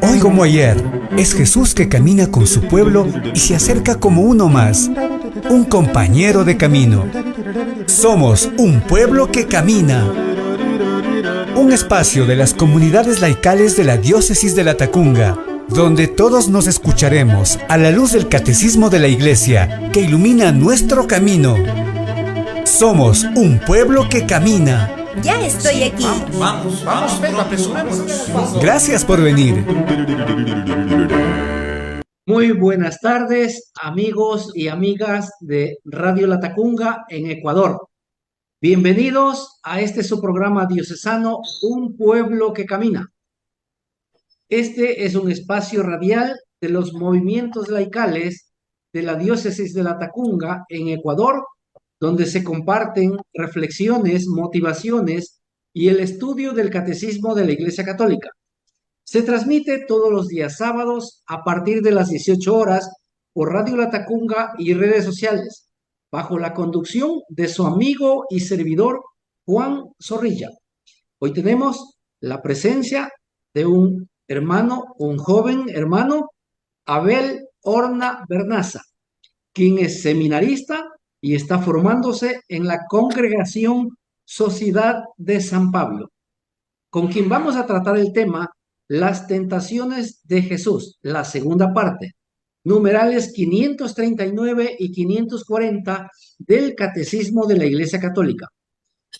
Hoy como ayer, es Jesús que camina con su pueblo y se acerca como uno más, un compañero de camino. Somos un pueblo que camina. Un espacio de las comunidades laicales de la Diócesis de Latacunga, donde todos nos escucharemos a la luz del catecismo de la Iglesia que ilumina nuestro camino. Somos un pueblo que camina. Ya estoy aquí. Vamos, venga, apresurémonos. Gracias por venir. Muy buenas tardes, amigos y amigas de Radio Latacunga en Ecuador. Bienvenidos a este su programa diocesano, Un Pueblo que Camina. Este es un espacio radial de los movimientos laicales de la Diócesis de Latacunga en Ecuador, donde se comparten reflexiones, motivaciones y el estudio del catecismo de la Iglesia Católica. Se transmite todos los días sábados a partir de las 18 horas por Radio Latacunga y redes sociales, bajo la conducción de su amigo y servidor Juan Zorrilla. Hoy tenemos la presencia de un hermano, un joven hermano, Abel Horna Bernaza, quien es seminarista y está formándose en la Congregación Sociedad de San Pablo, con quien vamos a tratar el tema Las tentaciones de Jesús, la segunda parte, numerales 539 y 540 del Catecismo de la Iglesia Católica.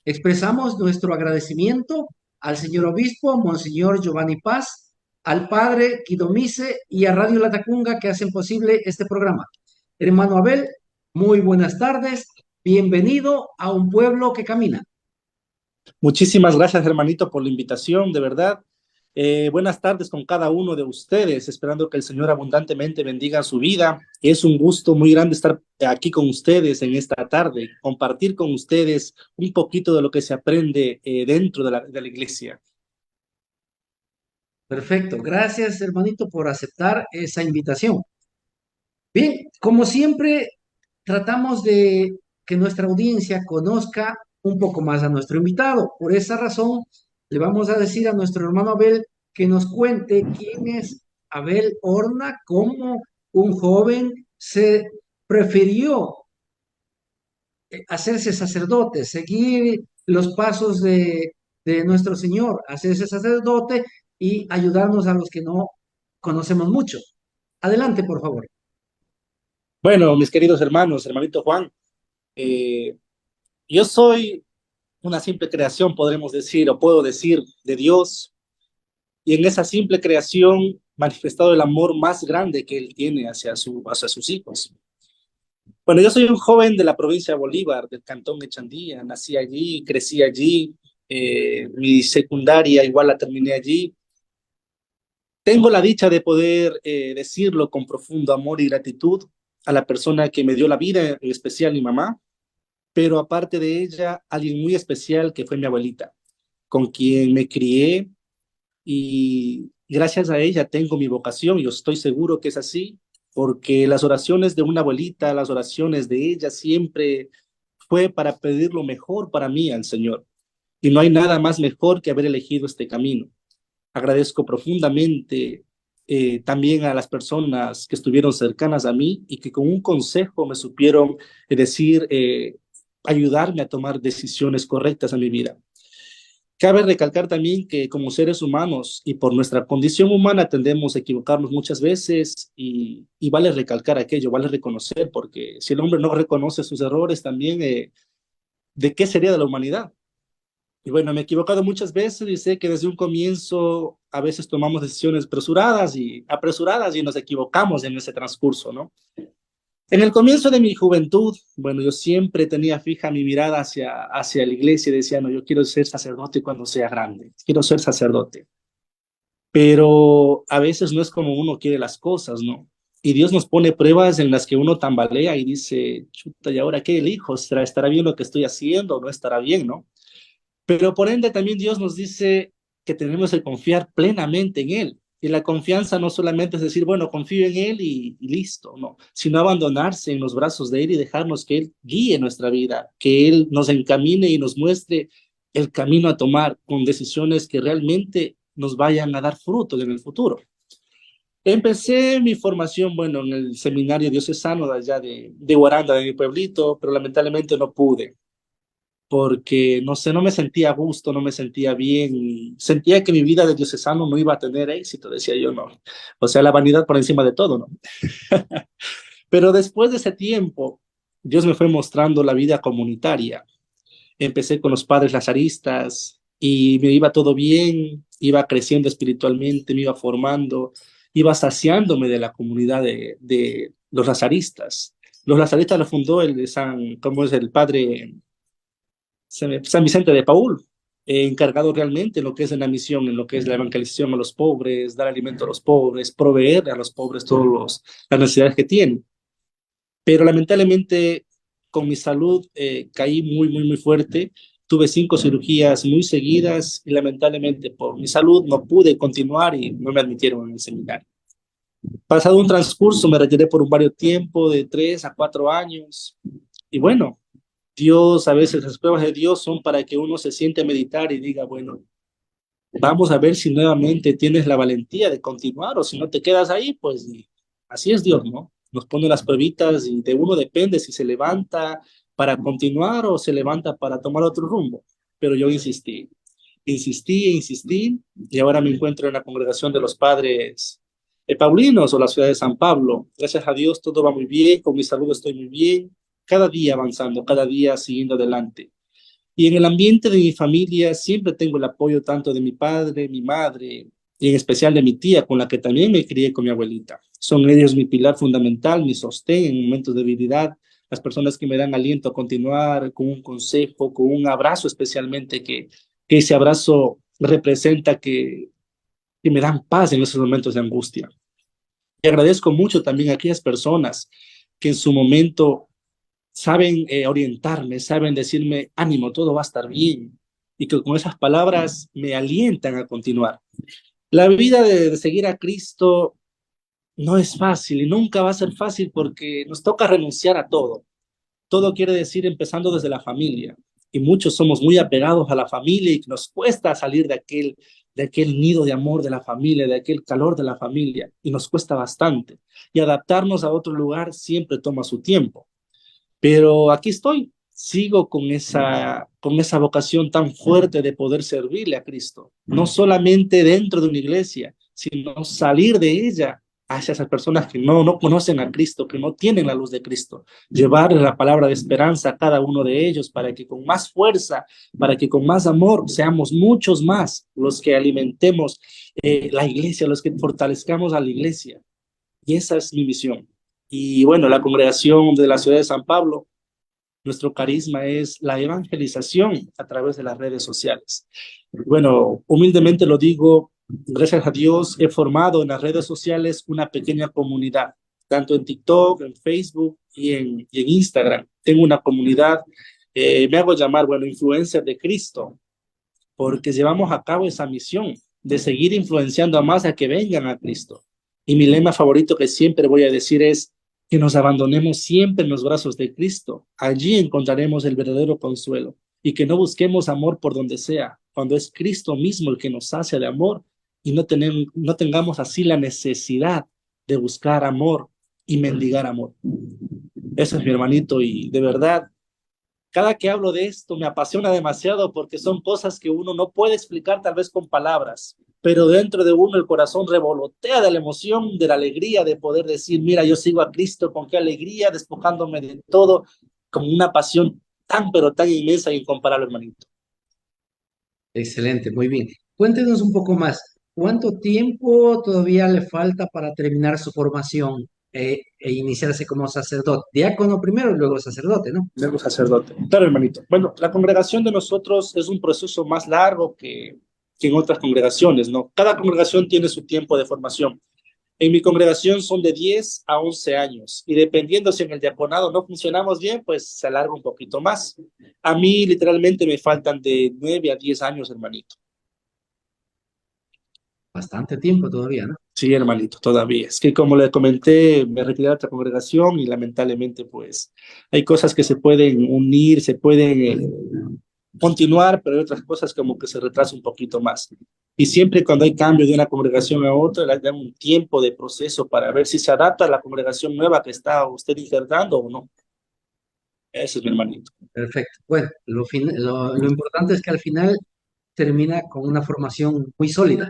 Expresamos nuestro agradecimiento al señor obispo, Monseñor Giovanni Paz, al padre Quidomice y a Radio Latacunga que hacen posible este programa. Hermano Abel, muy buenas tardes, bienvenido a Un Pueblo que Camina. Muchísimas gracias, hermanito, por la invitación, de verdad. Buenas tardes con cada uno de ustedes, esperando que el Señor abundantemente bendiga su vida. Es un gusto muy grande estar aquí con ustedes en esta tarde, compartir con ustedes un poquito de lo que se aprende dentro de la iglesia. Perfecto, gracias, hermanito, por aceptar esa invitación. Bien, como siempre, tratamos de que nuestra audiencia conozca un poco más a nuestro invitado. Por esa razón, le vamos a decir a nuestro hermano Abel que nos cuente quién es Abel Horna, cómo un joven se prefirió hacerse sacerdote, seguir los pasos de nuestro Señor, hacerse sacerdote y ayudarnos a los que no conocemos mucho. Adelante, por favor. Bueno, mis queridos hermanos, hermanito Juan, yo soy una simple creación, podremos decir, o puedo decir, de Dios, y en esa simple creación manifestado el amor más grande que Él tiene hacia sus hijos. Bueno, yo soy un joven de la provincia de Bolívar, del cantón de Chandía, nací allí, crecí allí, mi secundaria igual la terminé allí. Tengo la dicha de poder decirlo con profundo amor y gratitud a la persona que me dio la vida, en especial mi mamá, pero aparte de ella, alguien muy especial que fue mi abuelita, con quien me crié y gracias a ella tengo mi vocación. Yo estoy seguro que es así, porque las oraciones de una abuelita, las oraciones de ella siempre fue para pedir lo mejor para mí al Señor. Y no hay nada más mejor que haber elegido este camino. Agradezco profundamente también a las personas que estuvieron cercanas a mí y que con un consejo me supieron decir, ayudarme a tomar decisiones correctas en mi vida. Cabe recalcar también que como seres humanos y por nuestra condición humana tendemos a equivocarnos muchas veces y vale recalcar aquello, vale reconocer, porque si el hombre no reconoce sus errores también, ¿de qué sería de la humanidad? Y bueno, me he equivocado muchas veces y sé que desde un comienzo a veces tomamos decisiones apresuradas y nos equivocamos en ese transcurso, ¿no? En el comienzo de mi juventud, bueno, yo siempre tenía fija mi mirada hacia la iglesia y decía, no, yo quiero ser sacerdote cuando sea grande, quiero ser sacerdote. Pero a veces no es como uno quiere las cosas, ¿no? Y Dios nos pone pruebas en las que uno tambalea y dice, chuta, ¿y ahora qué elijo? ¿Estará bien lo que estoy haciendo o no estará bien, no? Pero por ende también Dios nos dice que tenemos que confiar plenamente en Él. Y la confianza no solamente es decir, bueno, confío en Él y listo, no, sino abandonarse en los brazos de Él y dejarnos que Él guíe nuestra vida, que Él nos encamine y nos muestre el camino a tomar con decisiones que realmente nos vayan a dar frutos en el futuro. Empecé mi formación, bueno, en el seminario diocesano de allá de Guaranda, de mi pueblito, pero lamentablemente no pude, porque no sé, no me sentía a gusto, no me sentía bien, sentía que mi vida de diocesano no iba a tener éxito, decía yo, no. O sea, la vanidad por encima de todo, ¿no? Pero después de ese tiempo, Dios me fue mostrando la vida comunitaria. Empecé con los padres lazaristas y me iba todo bien, iba creciendo espiritualmente, me iba formando, iba saciándome de la comunidad de los lazaristas. Los lazaristas lo fundó el de ¿cómo es? El padre San Vicente de Paúl, encargado realmente en lo que es en la misión, en lo que es la evangelización a los pobres, dar alimento a los pobres, proveer a los pobres todas las necesidades que tienen. Pero lamentablemente con mi salud caí muy fuerte. Tuve 5 cirugías muy seguidas y lamentablemente por mi salud no pude continuar y no me admitieron en el seminario. Pasado un transcurso me retiré por un varios tiempo de 3 a 4 años y bueno, Dios, a veces las pruebas de Dios son para que uno se siente a meditar y diga, bueno, vamos a ver si nuevamente tienes la valentía de continuar o si no te quedas ahí, pues así es Dios, ¿no? Nos pone las pruebitas y de uno depende si se levanta para continuar o se levanta para tomar otro rumbo. Pero yo insistí y ahora me encuentro en la congregación de los padres paulinos o la ciudad de San Pablo. Gracias a Dios todo va muy bien, con mi salud estoy muy bien, cada día avanzando, cada día siguiendo adelante. Y en el ambiente de mi familia siempre tengo el apoyo tanto de mi padre, mi madre, y en especial de mi tía, con la que también me crié con mi abuelita. Son ellos mi pilar fundamental, mi sostén en momentos de debilidad, las personas que me dan aliento a continuar, con un consejo, con un abrazo especialmente, que ese abrazo representa que me dan paz en esos momentos de angustia. Y agradezco mucho también a aquellas personas que en su momento saben orientarme, saben decirme, ánimo, todo va a estar bien, y que con esas palabras me alientan a continuar. La vida de seguir a Cristo no es fácil y nunca va a ser fácil porque nos toca renunciar a todo. Todo quiere decir empezando desde la familia, y muchos somos muy apegados a la familia y nos cuesta salir de aquel nido de amor de la familia, de aquel calor de la familia, y nos cuesta bastante. Y adaptarnos a otro lugar siempre toma su tiempo. Pero aquí estoy, sigo con esa vocación tan fuerte de poder servirle a Cristo, no solamente dentro de una iglesia, sino salir de ella hacia esas personas que no conocen a Cristo, que no tienen la luz de Cristo, llevarles la palabra de esperanza a cada uno de ellos para que con más fuerza, para que con más amor seamos muchos más los que alimentemos la iglesia, los que fortalezcamos a la iglesia. Y esa es mi misión. Y bueno, la congregación de la ciudad de San Pablo, nuestro carisma es la evangelización a través de las redes sociales. Bueno, humildemente lo digo, gracias a Dios he formado en las redes sociales una pequeña comunidad, tanto en TikTok, en Facebook y en Instagram. Tengo una comunidad, me hago llamar, bueno, influencer de Cristo, porque llevamos a cabo esa misión de seguir influenciando a más a que vengan a Cristo. Y mi lema favorito que siempre voy a decir es que nos abandonemos siempre en los brazos de Cristo. Allí encontraremos el verdadero consuelo y que no busquemos amor por donde sea, cuando es Cristo mismo el que nos hace de amor y no tengamos así la necesidad de buscar amor y mendigar amor. Eso es mi hermanito y de verdad, cada que hablo de esto me apasiona demasiado porque son cosas que uno no puede explicar tal vez con palabras, pero dentro de uno el corazón revolotea de la emoción, de la alegría de poder decir, mira, yo sigo a Cristo con qué alegría, despojándome de todo, con una pasión tan, pero tan inmensa e incomparable, hermanito. Excelente, muy bien. Cuéntenos un poco más. ¿Cuánto tiempo todavía le falta para terminar su formación e iniciarse como sacerdote? Diácono primero y luego sacerdote, ¿no? Luego sacerdote. Claro, hermanito. Bueno, la congregación de nosotros es un proceso más largo que en otras congregaciones, ¿no? Cada congregación tiene su tiempo de formación. En mi congregación son de 10 a 11 años y dependiendo si en el diaconado no funcionamos bien, pues se alarga un poquito más. A mí literalmente me faltan de 9 a 10 años, hermanito. Bastante tiempo todavía, ¿no? Sí, hermanito, todavía. Es que como le comenté, me retiré de otra congregación y lamentablemente pues hay cosas que se pueden unir, se pueden continuar, pero hay otras cosas como que se retrasa un poquito más. Y siempre cuando hay cambio de una congregación a otra, le dan un tiempo de proceso para ver si se adapta a la congregación nueva que está usted injertando o no. Ese es mi hermanito. Perfecto. Bueno, lo importante es que al final termina con una formación muy sólida.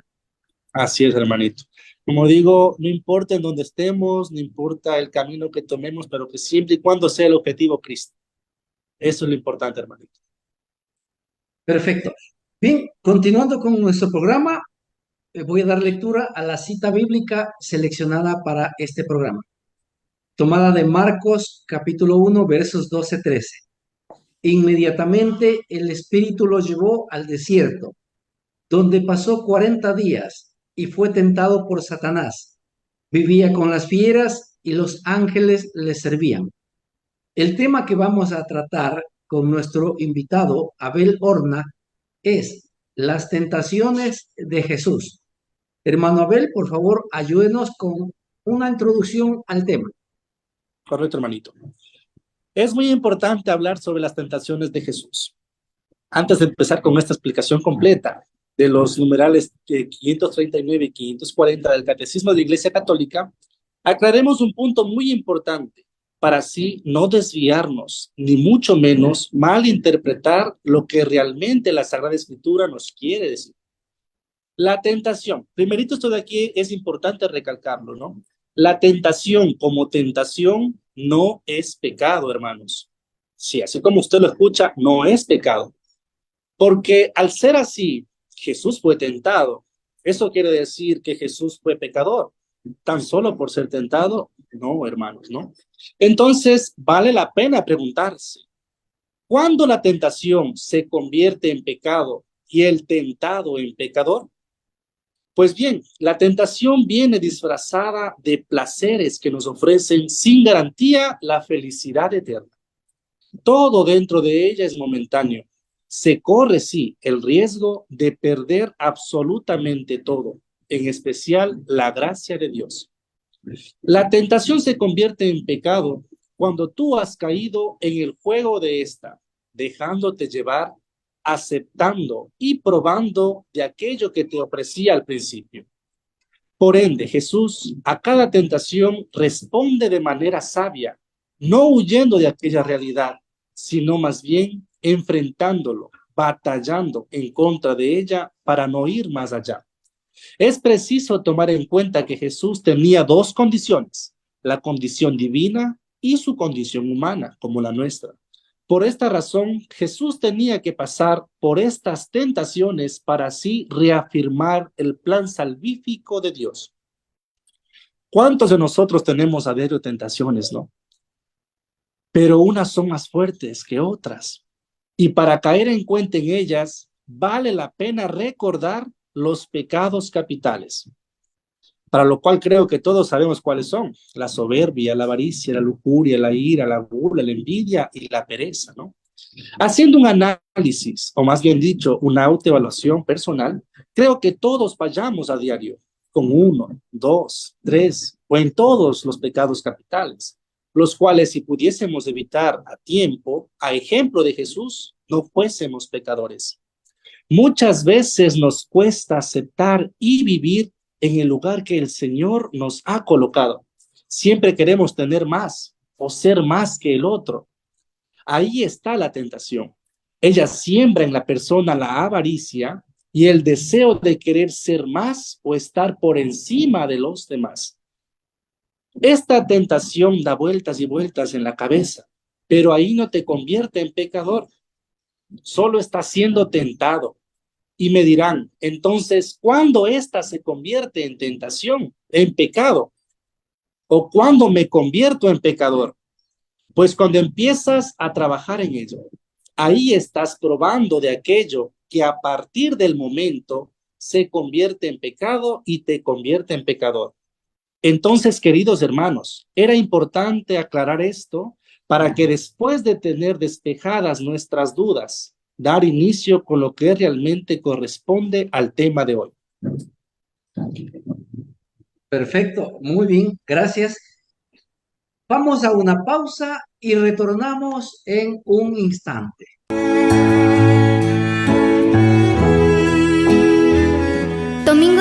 Así es, hermanito. Como digo, no importa en dónde estemos, no importa el camino que tomemos, pero que siempre y cuando sea el objetivo Cristo. Eso es lo importante, hermanito. Perfecto. Bien, continuando con nuestro programa, voy a dar lectura a la cita bíblica seleccionada para este programa, tomada de Marcos capítulo 1, versos 12-13. Inmediatamente el Espíritu lo llevó al desierto, donde pasó 40 días y fue tentado por Satanás. Vivía con las fieras y los ángeles le servían. El tema que vamos a tratar con nuestro invitado, Abel Horna, es las tentaciones de Jesús. Hermano Abel, por favor, ayúdenos con una introducción al tema. Correcto, hermanito. Es muy importante hablar sobre las tentaciones de Jesús. Antes de empezar con esta explicación completa de los numerales 539 y 540 del Catecismo de la Iglesia Católica, aclaremos un punto muy importante para así no desviarnos, ni mucho menos malinterpretar lo que realmente la Sagrada Escritura nos quiere decir. La tentación, primerito esto de aquí es importante recalcarlo, ¿no? La tentación como tentación no es pecado, hermanos. Sí, así como usted lo escucha, no es pecado. Porque al ser así, Jesús fue tentado. ¿Eso quiere decir que Jesús fue pecador? ¿Tan solo por ser tentado? No, hermanos, no. Entonces, vale la pena preguntarse, ¿cuándo la tentación se convierte en pecado y el tentado en pecador? Pues bien, la tentación viene disfrazada de placeres que nos ofrecen sin garantía la felicidad eterna. Todo dentro de ella es momentáneo. Se corre, sí, el riesgo de perder absolutamente todo, en especial la gracia de Dios. La tentación se convierte en pecado cuando tú has caído en el juego de esta, dejándote llevar, aceptando y probando de aquello que te ofrecía al principio. Por ende, Jesús a cada tentación responde de manera sabia, no huyendo de aquella realidad, sino más bien enfrentándolo, batallando en contra de ella para no ir más allá. Es preciso tomar en cuenta que Jesús tenía dos condiciones, la condición divina y su condición humana, como la nuestra. Por esta razón, Jesús tenía que pasar por estas tentaciones para así reafirmar el plan salvífico de Dios. ¿Cuántos de nosotros tenemos a diario tentaciones, no? Pero unas son más fuertes que otras. Y para caer en cuenta en ellas, vale la pena recordar los pecados capitales, para lo cual creo que todos sabemos cuáles son: la soberbia, la avaricia, la lujuria, la ira, la gula, la envidia y la pereza, ¿no? Haciendo un análisis, o más bien dicho, una autoevaluación personal, creo que todos fallamos a diario con 1, 2, 3 o en todos los pecados capitales, los cuales si pudiésemos evitar a tiempo, a ejemplo de Jesús, no fuésemos pecadores. Muchas veces nos cuesta aceptar y vivir en el lugar que el Señor nos ha colocado. Siempre queremos tener más o ser más que el otro. Ahí está la tentación. Ella siembra en la persona la avaricia y el deseo de querer ser más o estar por encima de los demás. Esta tentación da vueltas y vueltas en la cabeza, pero ahí no te convierte en pecador. Solo estás siendo tentado. Y me dirán, entonces, ¿cuándo esta se convierte en tentación, en pecado? ¿O cuándo me convierto en pecador? Pues cuando empiezas a trabajar en ello. Ahí estás probando de aquello que a partir del momento se convierte en pecado y te convierte en pecador. Entonces, queridos hermanos, era importante aclarar esto para que después de tener despejadas nuestras dudas, dar inicio con lo que realmente corresponde al tema de hoy. Perfecto, muy bien, gracias. Vamos a una pausa y retornamos en un instante.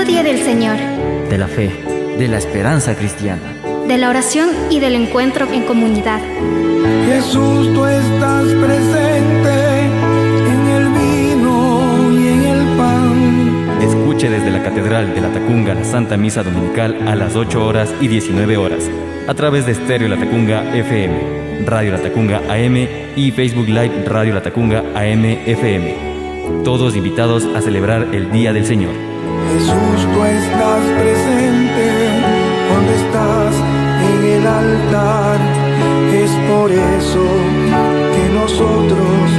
Santo Día del Señor, de la fe, de la esperanza cristiana, de la oración y del encuentro en comunidad. Jesús, tú estás presente en el vino y en el pan. Escuche desde la Catedral de La Tacunga la Santa Misa Dominical a las 8 horas y 19 horas, a través de Estéreo La Tacunga FM, Radio La Tacunga AM y Facebook Live Radio La Tacunga AM FM. Todos invitados a celebrar el Día del Señor. Jesús, tú estás presente cuando estás en el altar. Es por eso que nosotros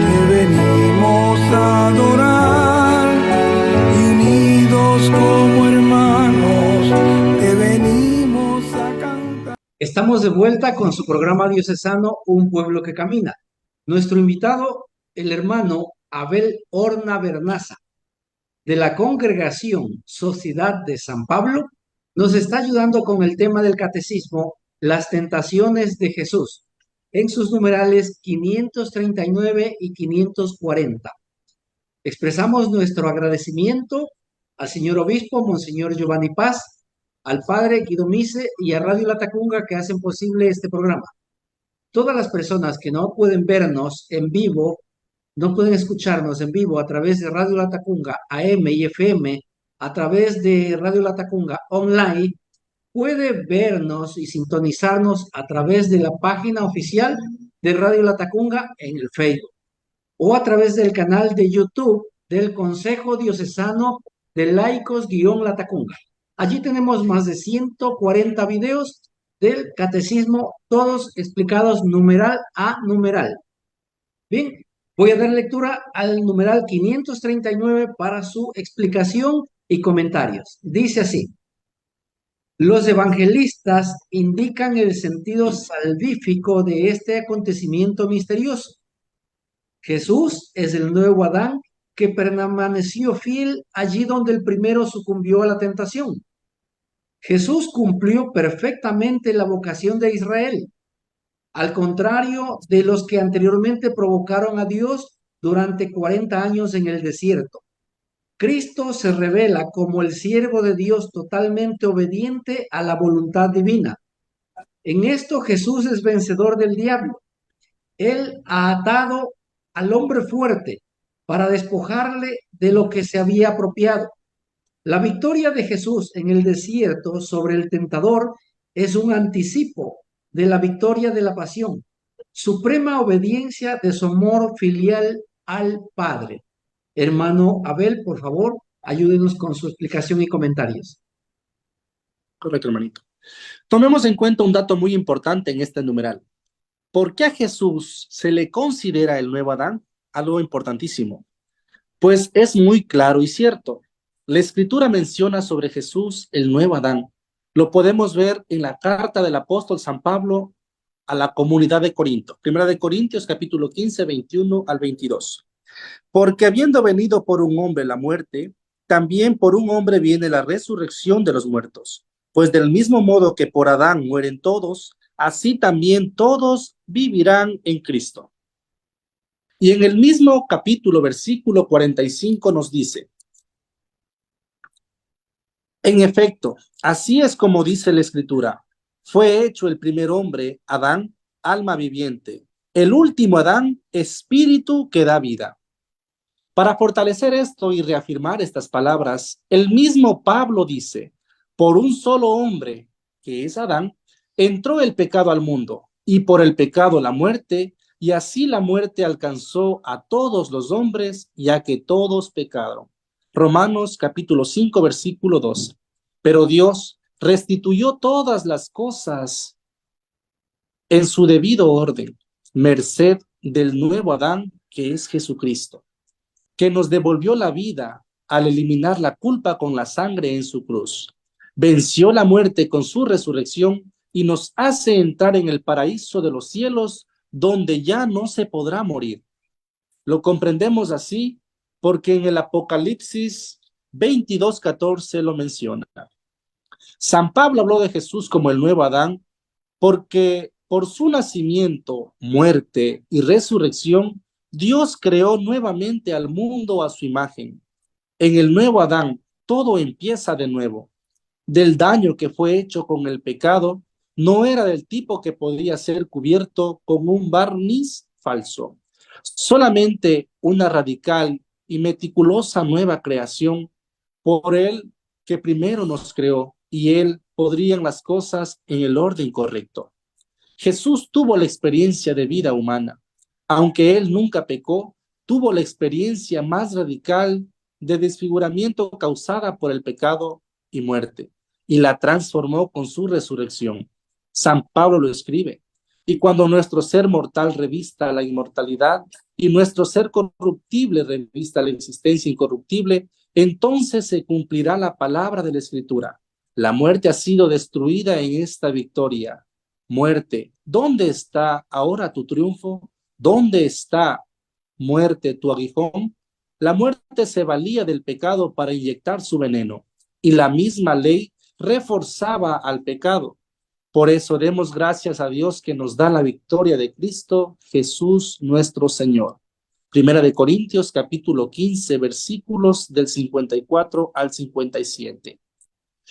te venimos a adorar. Y unidos como hermanos te venimos a cantar. Estamos de vuelta con su programa diocesano Un Pueblo que Camina. Nuestro invitado, el hermano Abel Horna Bernaza, de la Congregación Sociedad de San Pablo, nos está ayudando con el tema del catecismo, las tentaciones de Jesús, en sus numerales 539 y 540. Expresamos nuestro agradecimiento al señor obispo, Monseñor Giovanni Paz, al padre Guido Mise y a Radio La Tacunga que hacen posible este programa. Todas las personas que no pueden vernos en vivo, no pueden escucharnos en vivo a través de Radio La Tacunga AM y FM, a través de Radio La Tacunga online, puede vernos y sintonizarnos a través de la página oficial de Radio La Tacunga en el Facebook o a través del canal de YouTube del Consejo Diocesano de Laicos-La Tacunga. Allí tenemos más de 140 videos del catecismo, todos explicados numeral a numeral. Bien, voy a dar lectura al numeral 539 para su explicación y comentarios. Dice así: los evangelistas indican el sentido salvífico de este acontecimiento misterioso. Jesús es el nuevo Adán que permaneció fiel allí donde el primero sucumbió a la tentación. Jesús cumplió perfectamente la vocación de Israel, al contrario de los que anteriormente provocaron a Dios durante 40 años en el desierto. Cristo se revela como el siervo de Dios totalmente obediente a la voluntad divina. En esto Jesús es vencedor del diablo. Él ha atado al hombre fuerte para despojarle de lo que se había apropiado. La victoria de Jesús en el desierto sobre el tentador es un anticipo de la victoria de la pasión, suprema obediencia de su amor filial al Padre. Hermano Abel, por favor, ayúdenos con su explicación y comentarios. Correcto, hermanito. Tomemos en cuenta un dato muy importante en este numeral. ¿Por qué a Jesús se le considera el nuevo Adán? Algo importantísimo. Pues es muy claro y cierto. La Escritura menciona sobre Jesús el nuevo Adán. Lo podemos ver en la carta del apóstol San Pablo a la comunidad de Corinto. Primera de Corintios, capítulo 15, 21 al 22. Porque habiendo venido por un hombre la muerte, también por un hombre viene la resurrección de los muertos. Pues del mismo modo que por Adán mueren todos, así también todos vivirán en Cristo. Y en el mismo capítulo, versículo 45 nos dice: en efecto, así es como dice la Escritura, fue hecho el primer hombre, Adán, alma viviente, el último Adán, espíritu que da vida. Para fortalecer esto y reafirmar estas palabras, el mismo Pablo dice: por un solo hombre, que es Adán, entró el pecado al mundo, y por el pecado la muerte, y así la muerte alcanzó a todos los hombres, ya que todos pecaron. Romanos capítulo 5, versículo 12. Pero Dios restituyó todas las cosas en su debido orden, merced del nuevo Adán, que es Jesucristo, que nos devolvió la vida al eliminar la culpa con la sangre en su cruz. Venció la muerte con su resurrección y nos hace entrar en el paraíso de los cielos, donde ya no se podrá morir. Lo comprendemos así porque en el Apocalipsis 22:14 lo menciona. San Pablo habló de Jesús como el nuevo Adán porque por su nacimiento, muerte y resurrección, Dios creó nuevamente al mundo a su imagen. En el nuevo Adán, todo empieza de nuevo. Del daño que fue hecho con el pecado, no era del tipo que podía ser cubierto con un barniz falso. Solamente una radical y meticulosa nueva creación por Él que primero nos creó, y Él podrían las cosas en el orden correcto. Jesús tuvo la experiencia de vida humana. Aunque Él nunca pecó, tuvo la experiencia más radical de desfiguramiento causada por el pecado y muerte, y la transformó con su resurrección. San Pablo lo escribe: y cuando nuestro ser mortal revista la inmortalidad y nuestro ser corruptible revista la existencia incorruptible, entonces se cumplirá la palabra de la Escritura: la muerte ha sido destruida en esta victoria. Muerte, ¿dónde está ahora tu triunfo? ¿Dónde está, muerte, tu aguijón? La muerte se valía del pecado para inyectar su veneno, y la misma ley reforzaba al pecado. Por eso demos gracias a Dios que nos da la victoria de Cristo Jesús nuestro Señor. Primera de Corintios, capítulo 15, versículos del 54 al 57.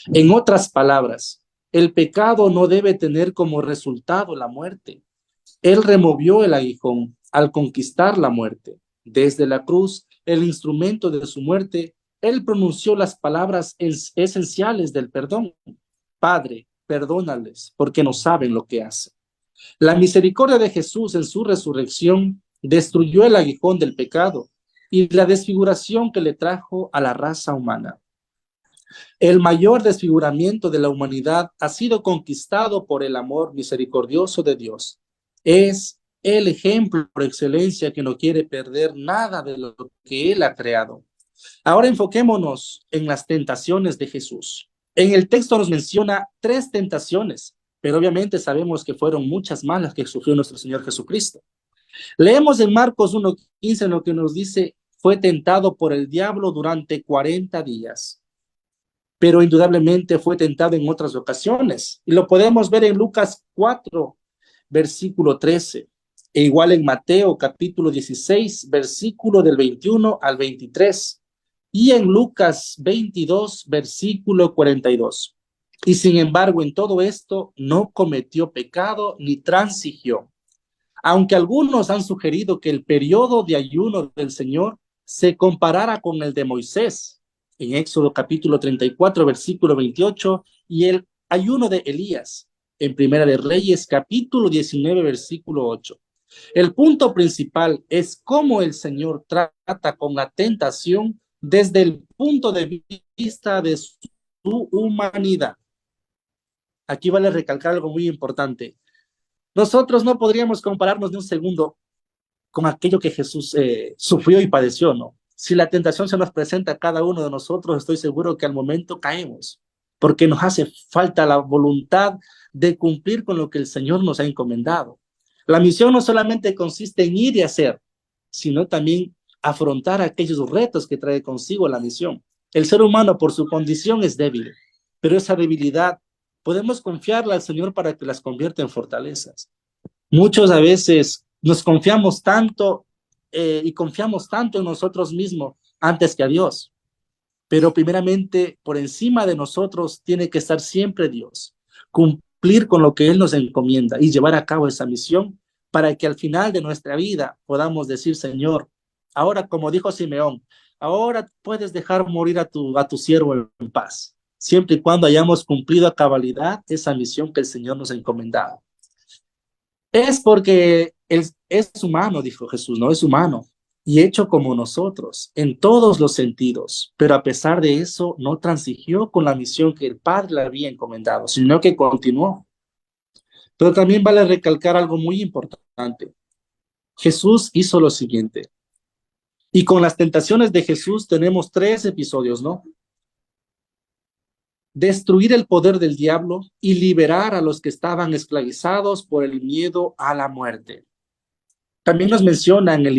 En otras palabras, el pecado no debe tener como resultado la muerte. Él removió el aguijón al conquistar la muerte. Desde la cruz, el instrumento de su muerte, Él pronunció las palabras esenciales del perdón. Padre, perdónales, porque no saben lo que hacen. La misericordia de Jesús en su resurrección destruyó el aguijón del pecado y la desfiguración que le trajo a la raza humana. El mayor desfiguramiento de la humanidad ha sido conquistado por el amor misericordioso de Dios. Es el ejemplo por excelencia que no quiere perder nada de lo que Él ha creado. Ahora enfoquémonos en las tentaciones de Jesús. En el texto nos menciona 3 tentaciones, pero obviamente sabemos que fueron muchas más las que sufrió nuestro Señor Jesucristo. Leemos en Marcos 1:15 lo que nos dice: fue tentado por el diablo durante 40 días. Pero indudablemente fue tentado en otras ocasiones. Y lo podemos ver en Lucas 4, versículo 13. E igual en Mateo capítulo 16, versículo del 21 al 23. Y en Lucas 22, versículo 42. Y sin embargo, en todo esto no cometió pecado ni transigió. Aunque algunos han sugerido que el periodo de ayuno del Señor se comparara con el de Moisés, en Éxodo capítulo 34, versículo 28, y el ayuno de Elías, en Primera de Reyes capítulo 19, versículo 8. El punto principal es cómo el Señor trata con la tentación desde el punto de vista de su humanidad. Aquí vale recalcar algo muy importante. Nosotros no podríamos compararnos ni un segundo con aquello que Jesús sufrió y padeció, ¿no? Si la tentación se nos presenta a cada uno de nosotros, estoy seguro que al momento caemos, porque nos hace falta la voluntad de cumplir con lo que el Señor nos ha encomendado. La misión no solamente consiste en ir y hacer, sino también afrontar aquellos retos que trae consigo la misión. El ser humano por su condición es débil, pero esa debilidad podemos confiarla al Señor para que las convierta en fortalezas. Muchos a veces nos confiamos tanto y confiamos tanto en nosotros mismos antes que a Dios. Pero primeramente, por encima de nosotros tiene que estar siempre Dios, cumplir con lo que Él nos encomienda y llevar a cabo esa misión para que al final de nuestra vida podamos decir: Señor, ahora, como dijo Simeón, ahora puedes dejar morir a tu siervo en paz, siempre y cuando hayamos cumplido a cabalidad esa misión que el Señor nos ha encomendado. Es porque Él es humano, dijo Jesús, no es humano, y hecho como nosotros, en todos los sentidos, pero a pesar de eso no transigió con la misión que el Padre le había encomendado, sino que continuó. Pero también vale recalcar algo muy importante. Jesús hizo lo siguiente, y con las tentaciones de Jesús tenemos 3 episodios, ¿no? Destruir el poder del diablo y liberar a los que estaban esclavizados por el miedo a la muerte. También nos menciona en el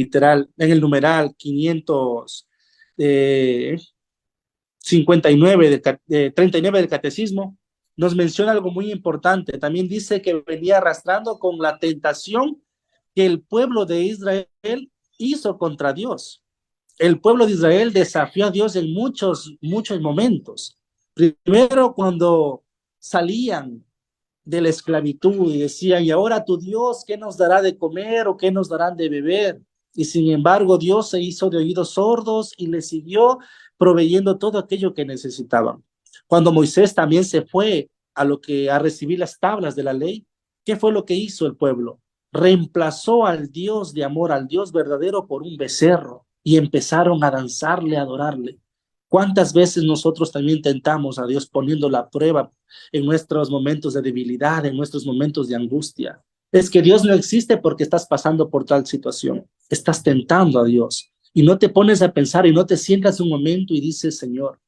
numeral 539 39 del Catecismo, nos menciona algo muy importante. También dice que venía arrastrando con la tentación que el pueblo de Israel hizo contra Dios. el pueblo de Israel desafió a Dios en muchos momentos. Primero, cuando salían de la esclavitud y decían, y ahora tu Dios, ¿qué nos dará de comer o qué nos darán de beber? Y sin embargo, Dios se hizo de oídos sordos y les siguió proveyendo todo aquello que necesitaban. Cuando Moisés también se fue a recibir las tablas de la ley, ¿qué fue lo que hizo el pueblo? Reemplazó al Dios de amor, al Dios verdadero, por un becerro y empezaron a danzarle, a adorarle. ¿Cuántas veces nosotros también tentamos a Dios poniendo la prueba en nuestros momentos de debilidad, en nuestros momentos de angustia? Es que Dios no existe porque estás pasando por tal situación. Estás tentando a Dios y no te pones a pensar y no te sientas un momento y dices, Señor,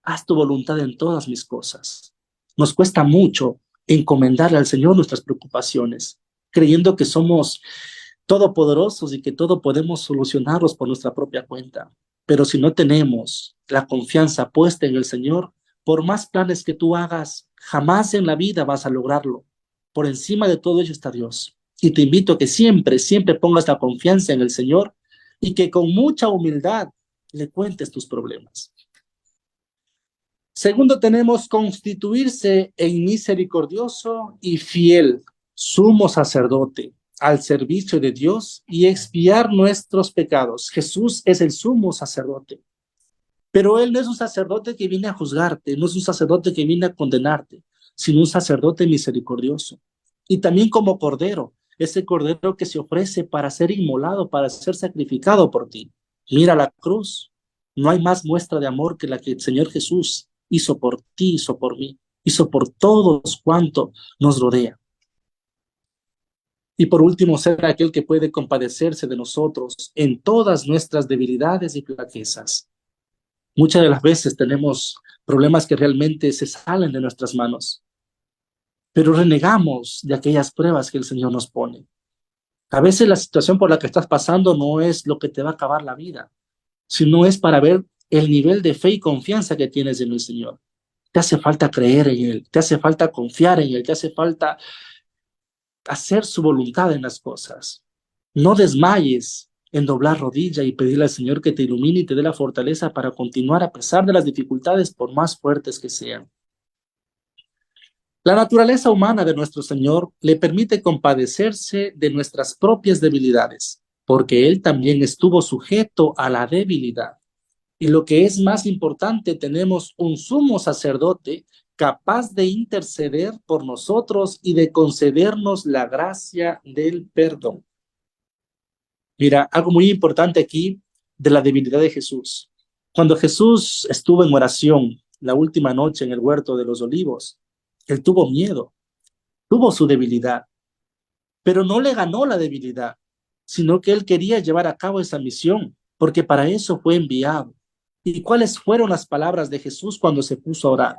haz tu voluntad en todas mis cosas. Nos cuesta mucho encomendarle al Señor nuestras preocupaciones, creyendo que somos todopoderosos y que todo podemos solucionarlos por nuestra propia cuenta. Pero si no tenemos la confianza puesta en el Señor, por más planes que tú hagas, jamás en la vida vas a lograrlo. Por encima de todo ello está Dios. Y te invito a que siempre, siempre pongas la confianza en el Señor y que con mucha humildad le cuentes tus problemas. Segundo, tenemos constituirse en misericordioso y fiel sumo sacerdote al servicio de Dios y expiar nuestros pecados. Jesús es el sumo sacerdote, pero Él no es un sacerdote que viene a juzgarte, no es un sacerdote que viene a condenarte, sino un sacerdote misericordioso. Y también como cordero, ese cordero que se ofrece para ser inmolado, para ser sacrificado por ti. Mira la cruz, no hay más muestra de amor que la que el Señor Jesús hizo por ti, hizo por mí, hizo por todos cuanto nos rodea. Y por último, ser aquel que puede compadecerse de nosotros en todas nuestras debilidades y flaquezas. Muchas de las veces tenemos problemas que realmente se salen de nuestras manos, pero renegamos de aquellas pruebas que el Señor nos pone. A veces la situación por la que estás pasando no es lo que te va a acabar la vida, sino es para ver el nivel de fe y confianza que tienes en el Señor. Te hace falta creer en Él, te hace falta confiar en Él, te hace falta hacer su voluntad en las cosas. No desmayes en doblar rodilla y pedirle al Señor que te ilumine y te dé la fortaleza para continuar a pesar de las dificultades, por más fuertes que sean. La naturaleza humana de nuestro Señor le permite compadecerse de nuestras propias debilidades, porque Él también estuvo sujeto a la debilidad. Y lo que es más importante, tenemos un sumo sacerdote capaz de interceder por nosotros y de concedernos la gracia del perdón. Mira, algo muy importante aquí de la debilidad de Jesús. Cuando Jesús estuvo en oración la última noche en el huerto de los olivos, Él tuvo miedo, tuvo su debilidad, pero no le ganó la debilidad, sino que Él quería llevar a cabo esa misión, porque para eso fue enviado. ¿Y cuáles fueron las palabras de Jesús cuando se puso a orar?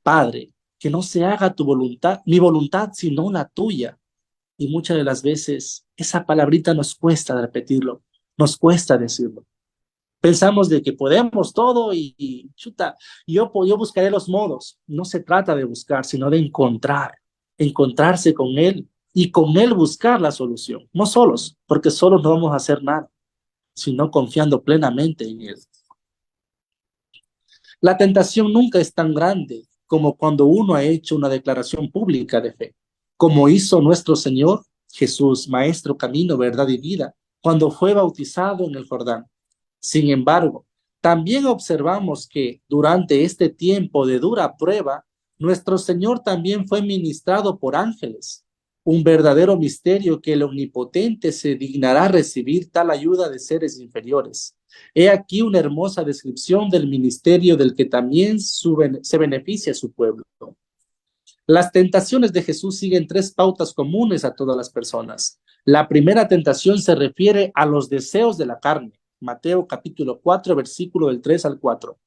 Padre, que no se haga tu voluntad, mi voluntad, sino la tuya. Y muchas de las veces esa palabrita nos cuesta repetirlo, nos cuesta decirlo. Pensamos de que podemos todo y chuta, yo buscaré los modos. No se trata de buscar, sino de encontrarse con Él y con Él buscar la solución. No solos, porque solos no vamos a hacer nada, sino confiando plenamente en Él. La tentación nunca es tan grande como cuando uno ha hecho una declaración pública de fe, como hizo nuestro Señor Jesús, Maestro, Camino, Verdad y Vida, cuando fue bautizado en el Jordán. Sin embargo, también observamos que durante este tiempo de dura prueba, nuestro Señor también fue ministrado por ángeles, un verdadero misterio que el Omnipotente se dignará recibir tal ayuda de seres inferiores. He aquí una hermosa descripción del ministerio del que también se beneficia su pueblo. Las tentaciones de Jesús siguen tres pautas comunes a todas las personas. La primera tentación se refiere a los deseos de la carne. Mateo capítulo 4, versículo del 3 al 4.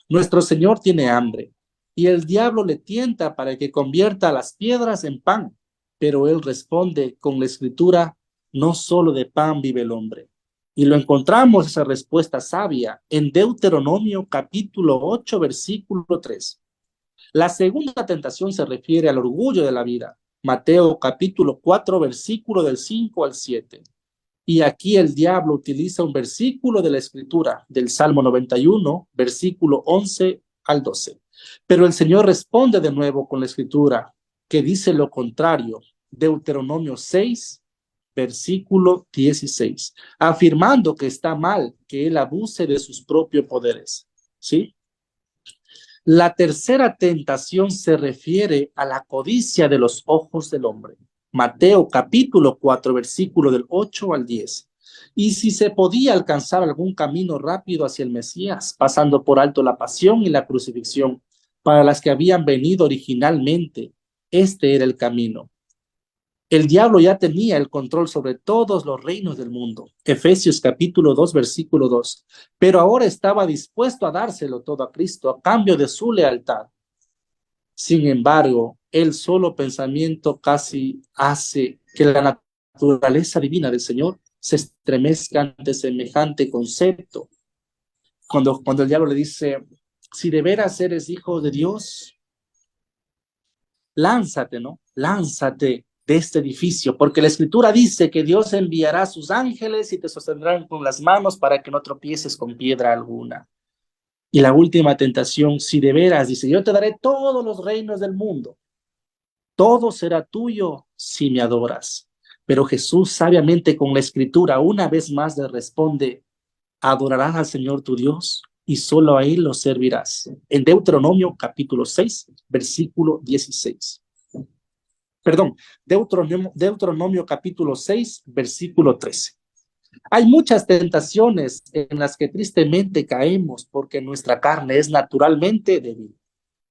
Nuestro Señor tiene hambre y el diablo le tienta para que convierta las piedras en pan, pero Él responde con la escritura, no solo de pan vive el hombre. Y lo encontramos esa respuesta sabia en Deuteronomio capítulo 8, versículo 3. La segunda tentación se refiere al orgullo de la vida. Mateo capítulo 4, versículo del 5 al 7. Y aquí el diablo utiliza un versículo de la Escritura, del Salmo 91, versículo 11 al 12. Pero el Señor responde de nuevo con la Escritura, que dice lo contrario, Deuteronomio 6, versículo 16, afirmando que está mal que él abuse de sus propios poderes. ¿Sí? La tercera tentación se refiere a la codicia de los ojos del hombre. Mateo capítulo 4, versículo del 8 al 10. Y si se podía alcanzar algún camino rápido hacia el Mesías, pasando por alto la pasión y la crucifixión, para las que habían venido originalmente, este era el camino. El diablo ya tenía el control sobre todos los reinos del mundo. Efesios capítulo 2, versículo 2. Pero ahora estaba dispuesto a dárselo todo a Cristo a cambio de su lealtad. Sin embargo, el solo pensamiento casi hace que la naturaleza divina del Señor se estremezca ante semejante concepto. Cuando el diablo le dice, si de veras eres hijo de Dios, lánzate, ¿no? Lánzate de este edificio, porque la Escritura dice que Dios enviará a sus ángeles y te sostendrán con las manos para que no tropieces con piedra alguna. Y la última tentación, si de veras, dice, yo te daré todos los reinos del mundo, todo será tuyo si me adoras. Pero Jesús sabiamente con la Escritura una vez más le responde, adorarás al Señor tu Dios y solo a Él lo servirás. En Deuteronomio capítulo 6, versículo 16. Perdón, Deuteronomio capítulo 6, versículo 13. Hay muchas tentaciones en las que tristemente caemos porque nuestra carne es naturalmente débil.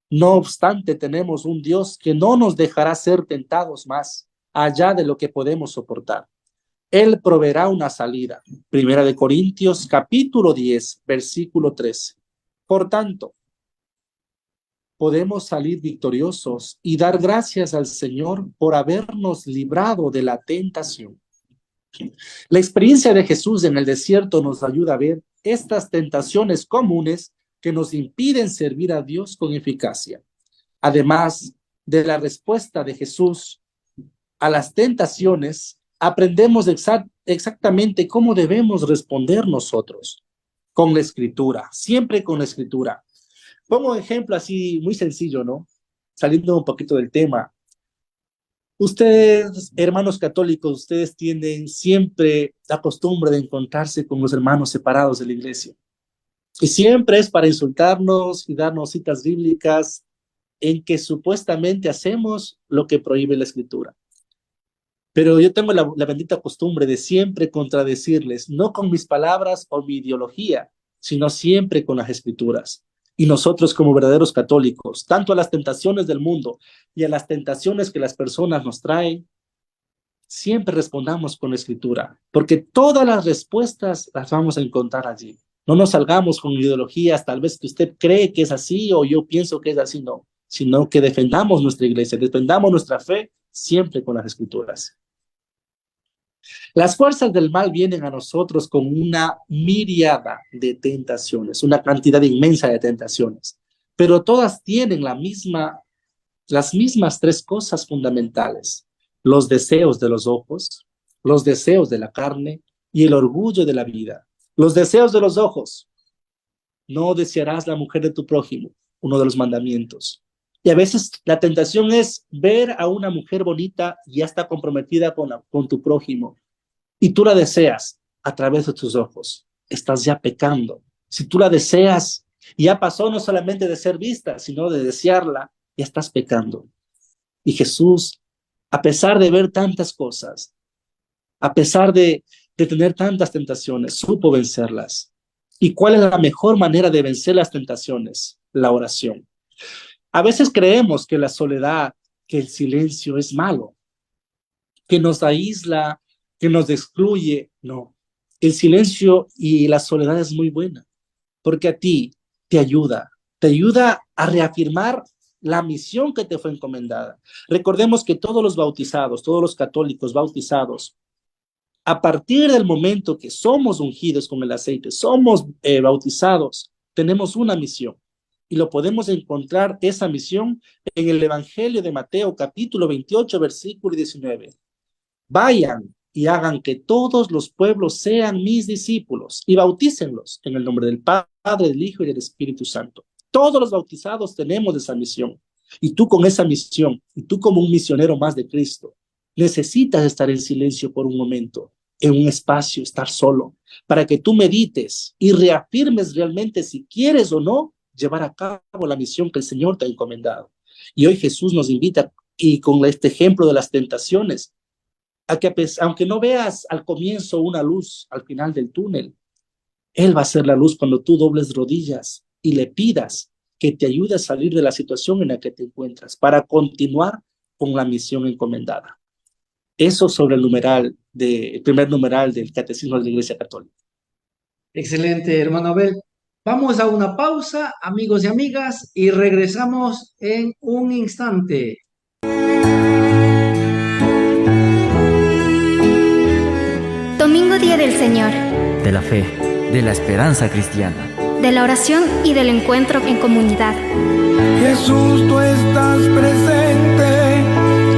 No obstante, tenemos un Dios que no nos dejará ser tentados más allá de lo que podemos soportar. Él proveerá una salida. Primera de Corintios capítulo 10, versículo 13. Por tanto, podemos salir victoriosos y dar gracias al Señor por habernos librado de la tentación. La experiencia de Jesús en el desierto nos ayuda a ver estas tentaciones comunes que nos impiden servir a Dios con eficacia. Además de la respuesta de Jesús a las tentaciones, aprendemos exactamente cómo debemos responder nosotros con la Escritura, siempre con la Escritura. Pongo un ejemplo así muy sencillo, ¿no? Saliendo un poquito del tema. Ustedes, hermanos católicos, ustedes tienen siempre la costumbre de encontrarse con los hermanos separados de la iglesia. Y siempre es para insultarnos y darnos citas bíblicas en que supuestamente hacemos lo que prohíbe la Escritura. Pero yo tengo la bendita costumbre de siempre contradecirles, no con mis palabras o mi ideología, sino siempre con las Escrituras. Y nosotros como verdaderos católicos, tanto a las tentaciones del mundo y a las tentaciones que las personas nos traen, siempre respondamos con la Escritura, porque todas las respuestas las vamos a encontrar allí. No nos salgamos con ideologías, tal vez que usted cree que es así o yo pienso que es así, no, sino que defendamos nuestra iglesia, defendamos nuestra fe siempre con las Escrituras. Las fuerzas del mal vienen a nosotros con una miríada de tentaciones, una cantidad inmensa de tentaciones, pero todas tienen las mismas tres cosas fundamentales: los deseos de los ojos, los deseos de la carne y el orgullo de la vida. Los deseos de los ojos: no desearás la mujer de tu prójimo, uno de los mandamientos. Y a veces la tentación es ver a una mujer bonita y ya está comprometida con tu prójimo. Y tú la deseas a través de tus ojos. Estás ya pecando. Si tú la deseas, ya pasó no solamente de ser vista, sino de desearla, ya estás pecando. Y Jesús, a pesar de ver tantas cosas, a pesar de tener tantas tentaciones, supo vencerlas. ¿Y cuál es la mejor manera de vencer las tentaciones? La oración. A veces creemos que la soledad, que el silencio es malo, que nos aísla, que nos excluye. No, el silencio y la soledad es muy buena, porque a ti te ayuda a reafirmar la misión que te fue encomendada. Recordemos que todos los bautizados, todos los católicos bautizados, a partir del momento que somos ungidos con el aceite, somos bautizados, tenemos una misión. Y lo podemos encontrar esa misión en el Evangelio de Mateo, capítulo 28, versículo 19. Vayan y hagan que todos los pueblos sean mis discípulos y bautícenlos en el nombre del Padre, del Hijo y del Espíritu Santo. Todos los bautizados tenemos esa misión. Y tú con esa misión, y tú como un misionero más de Cristo, necesitas estar en silencio por un momento, en un espacio, estar solo, para que tú medites y reafirmes realmente si quieres o no llevar a cabo la misión que el Señor te ha encomendado. Y hoy Jesús nos invita, y con este ejemplo de las tentaciones, a que aunque no veas al comienzo una luz al final del túnel, Él va a ser la luz cuando tú dobles rodillas y le pidas que te ayude a salir de la situación en la que te encuentras para continuar con la misión encomendada. Eso sobre el primer numeral del Catecismo de la Iglesia Católica. Excelente, hermano Abel. Vamos a una pausa, amigos y amigas, y regresamos en un instante. Domingo Día del Señor, De la fe, de la esperanza cristiana. de la oración y del encuentro en comunidad. Jesús, tú estás presente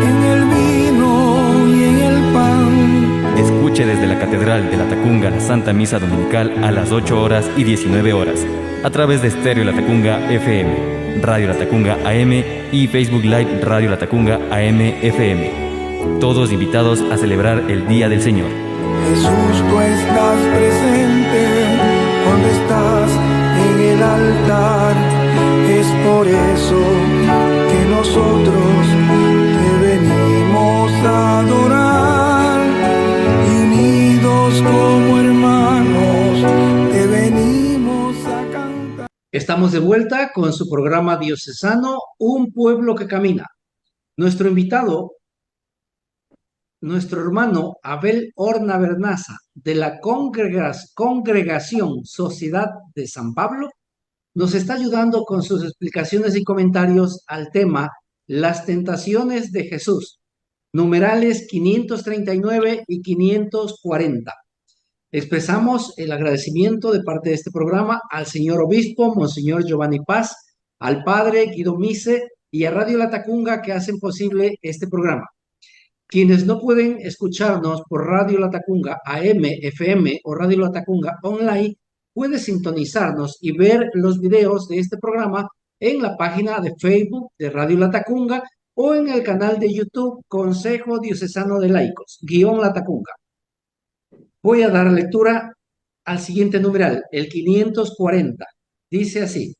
en el vino y en el pan. Escuche desde la Catedral de la Tacunga la Santa Misa Dominical a las 8 horas y 19 horas, a través de Estéreo La Tacunga FM, Radio La Tacunga AM y Facebook Live Radio La Tacunga AM FM. Todos invitados a celebrar el Día del Señor. Jesús, tú estás presente cuando estás en el altar. Es por eso que nosotros te venimos a adorar. Y unidos como hermanos te venimos a cantar. Estamos de vuelta con su programa diocesano, Un Pueblo que Camina. Nuestro invitado, nuestro hermano Abel Horna Bernaza, de la Congregación Sociedad de San Pablo, nos está ayudando con sus explicaciones y comentarios al tema Las tentaciones de Jesús, numerales 539 y 540. Expresamos el agradecimiento de parte de este programa al señor obispo, Monseñor Giovanni Paz, al padre Guido Mise y a Radio La Tacunga que hacen posible este programa. Quienes no pueden escucharnos por Radio La Tacunga AM, FM o Radio La Tacunga online, puede sintonizarnos y ver los videos de este programa en la página de Facebook de Radio La Tacunga o en el canal de YouTube Consejo Diocesano de Laicos, _ La Tacunga. Voy a dar lectura al siguiente numeral, el 540. Dice así: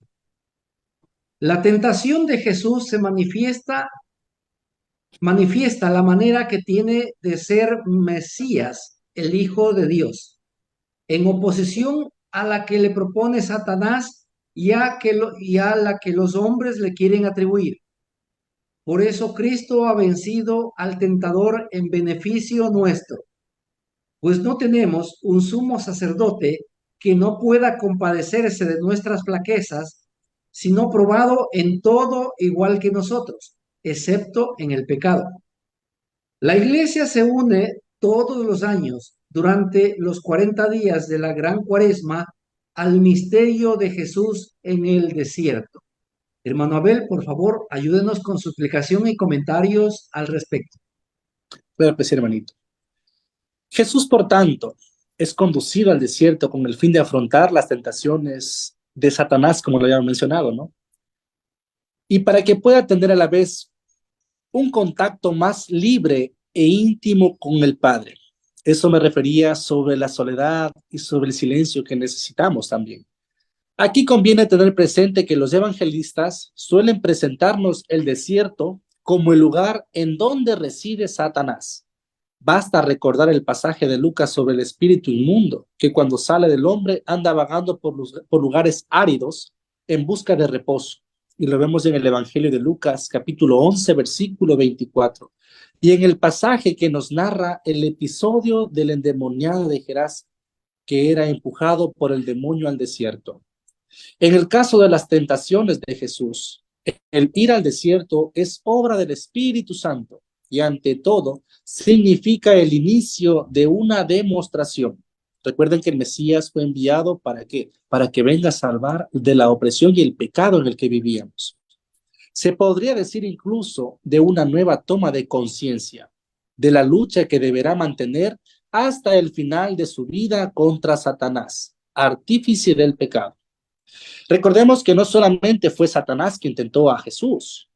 la tentación de Jesús se manifiesta la manera que tiene de ser Mesías, el Hijo de Dios, en oposición a la que le propone Satanás y a la que los hombres le quieren atribuir. Por eso Cristo ha vencido al tentador en beneficio nuestro, pues no tenemos un sumo sacerdote que no pueda compadecerse de nuestras flaquezas, sino probado en todo igual que nosotros, excepto en el pecado. La Iglesia se une todos los años durante los 40 días de la Gran Cuaresma al misterio de Jesús en el desierto. Hermano Abel, por favor, ayúdenos con su explicación y comentarios al respecto. Claro que sí, hermanito. Jesús, por tanto, es conducido al desierto con el fin de afrontar las tentaciones de Satanás, como lo habíamos mencionado, ¿no? Y para que pueda tener a la vez un contacto más libre e íntimo con el Padre. Eso me refería sobre la soledad y sobre el silencio que necesitamos también. Aquí conviene tener presente que los evangelistas suelen presentarnos el desierto como el lugar en donde reside Satanás. Basta recordar el pasaje de Lucas sobre el espíritu inmundo, que cuando sale del hombre anda vagando por lugares áridos en busca de reposo. Y lo vemos en el Evangelio de Lucas, capítulo 11, versículo 24. Y en el pasaje que nos narra el episodio del endemoniado de Gerás, que era empujado por el demonio al desierto. En el caso de las tentaciones de Jesús, el ir al desierto es obra del Espíritu Santo y ante todo significa el inicio de una demostración. Recuerden que el Mesías fue enviado ¿para qué? Para que venga a salvar de la opresión y el pecado en el que vivíamos. Se podría decir incluso de una nueva toma de conciencia. de la lucha que deberá mantener hasta el final de su vida contra Satanás, artífice del pecado. Recordemos que no solamente fue Satanás quien tentó a Jesús.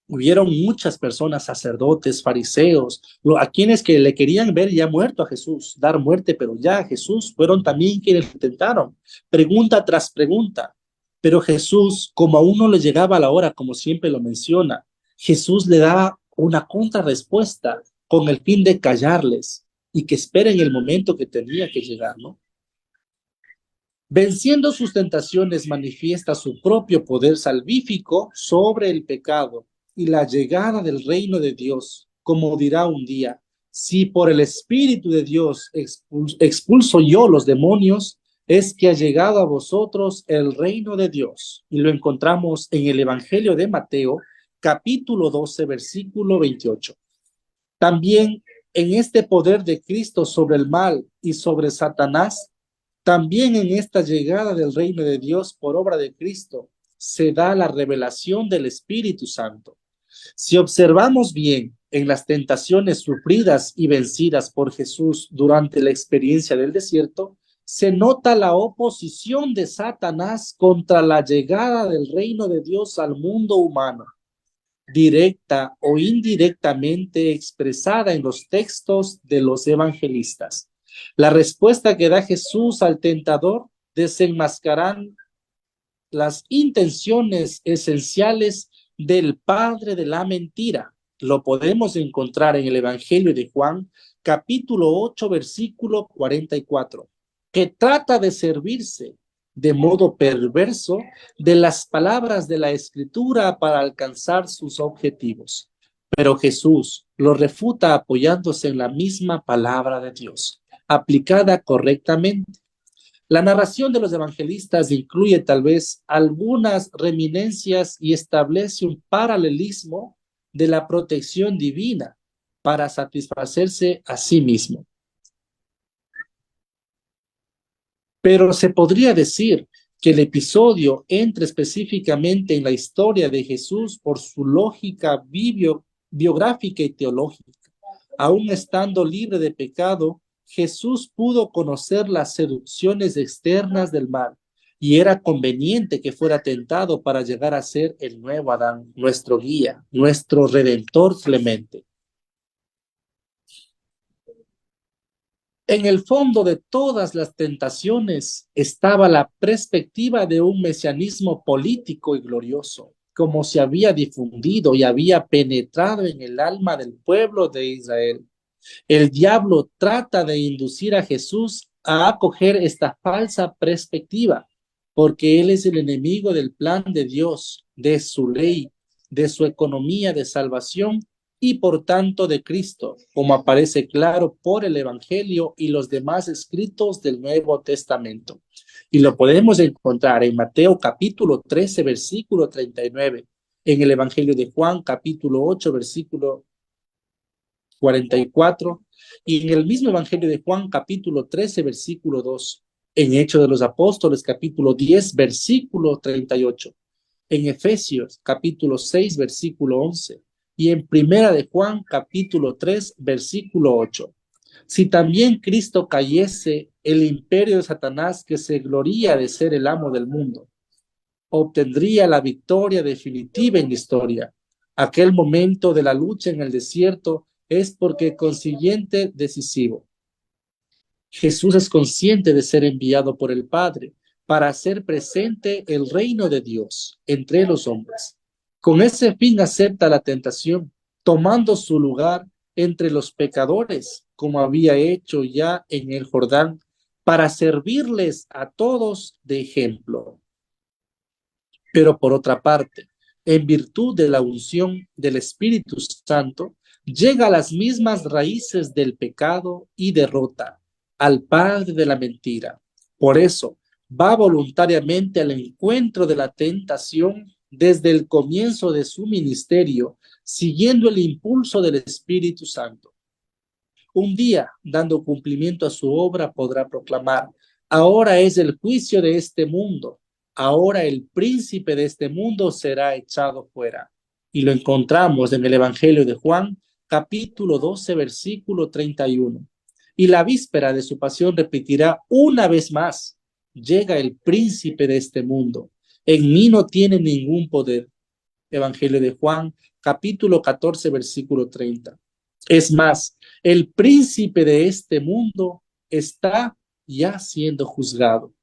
Hubieron muchas personas, sacerdotes, fariseos, a quienes que le querían ver ya muerto a Jesús, dar muerte, pero ya a Jesús, fueron también quienes lo tentaron, pregunta tras pregunta. Pero Jesús, como aún no le llegaba la hora, como siempre lo menciona, Jesús le da una contrarrespuesta con el fin de callarles y que esperen el momento que tenía que llegar, ¿no? Venciendo sus tentaciones, manifiesta su propio poder salvífico sobre el pecado y la llegada del reino de Dios, como dirá un día: si por el Espíritu de Dios expulso yo los demonios, es que ha llegado a vosotros el reino de Dios. Y lo encontramos en el Evangelio de Mateo, capítulo 12, versículo 28. También en este poder de Cristo sobre el mal y sobre Satanás, también en esta llegada del reino de Dios por obra de Cristo, se da la revelación del Espíritu Santo. Si observamos bien en las tentaciones sufridas y vencidas por Jesús durante la experiencia del desierto, se nota la oposición de Satanás contra la llegada del reino de Dios al mundo humano, directa o indirectamente expresada en los textos de los evangelistas. La respuesta que da Jesús al tentador desenmascaran las intenciones esenciales del padre de la mentira. Lo podemos encontrar en el Evangelio de Juan, capítulo 8, versículo 44, que trata de servirse de modo perverso de las palabras de la Escritura para alcanzar sus objetivos. Pero Jesús lo refuta apoyándose en la misma palabra de Dios, aplicada correctamente. La narración de los evangelistas incluye tal vez algunas reminiscencias y establece un paralelismo de la protección divina para satisfacerse a sí mismo. Pero se podría decir que el episodio entra específicamente en la historia de Jesús por su lógica biográfica y teológica. Aún estando libre de pecado, Jesús pudo conocer las seducciones externas del mal y era conveniente que fuera tentado para llegar a ser el nuevo Adán, nuestro guía, nuestro redentor clemente. En el fondo de todas las tentaciones estaba la perspectiva de un mesianismo político y glorioso, como se había difundido y había penetrado en el alma del pueblo de Israel. El diablo trata de inducir a Jesús a acoger esta falsa perspectiva, porque él es el enemigo del plan de Dios, de su ley, de su economía de salvación y por tanto de Cristo, como aparece claro por el Evangelio y los demás escritos del Nuevo Testamento. Y lo podemos encontrar en Mateo capítulo 13, versículo 39, en el Evangelio de Juan capítulo 8, versículo 44, y en el mismo Evangelio de Juan capítulo 13, versículo 2, en Hechos de los Apóstoles capítulo 10, versículo 38, en Efesios capítulo 6, versículo 11, y en Primera de Juan capítulo 3, versículo 8. Si también Cristo cayese, el imperio de Satanás, que se gloría de ser el amo del mundo, obtendría la victoria definitiva en la historia. Aquel momento de la lucha en el desierto es porque consiguiente decisivo. Jesús es consciente de ser enviado por el Padre para hacer presente el reino de Dios entre los hombres. Con ese fin acepta la tentación, tomando su lugar entre los pecadores, como había hecho ya en el Jordán, para servirles a todos de ejemplo. Pero por otra parte, en virtud de la unción del Espíritu Santo, llega a las mismas raíces del pecado y derrota al padre de la mentira. Por eso, va voluntariamente al encuentro de la tentación desde el comienzo de su ministerio, siguiendo el impulso del Espíritu Santo. Un día, dando cumplimiento a su obra, podrá proclamar: ahora es el juicio de este mundo, ahora el príncipe de este mundo será echado fuera. Y lo encontramos en el Evangelio de Juan, capítulo 12, versículo 31. Y la víspera de su pasión repetirá una vez más: llega el príncipe de este mundo. En mí no tiene ningún poder. Evangelio de Juan, capítulo 14, versículo 30. Es más, el príncipe de este mundo está ya siendo juzgado.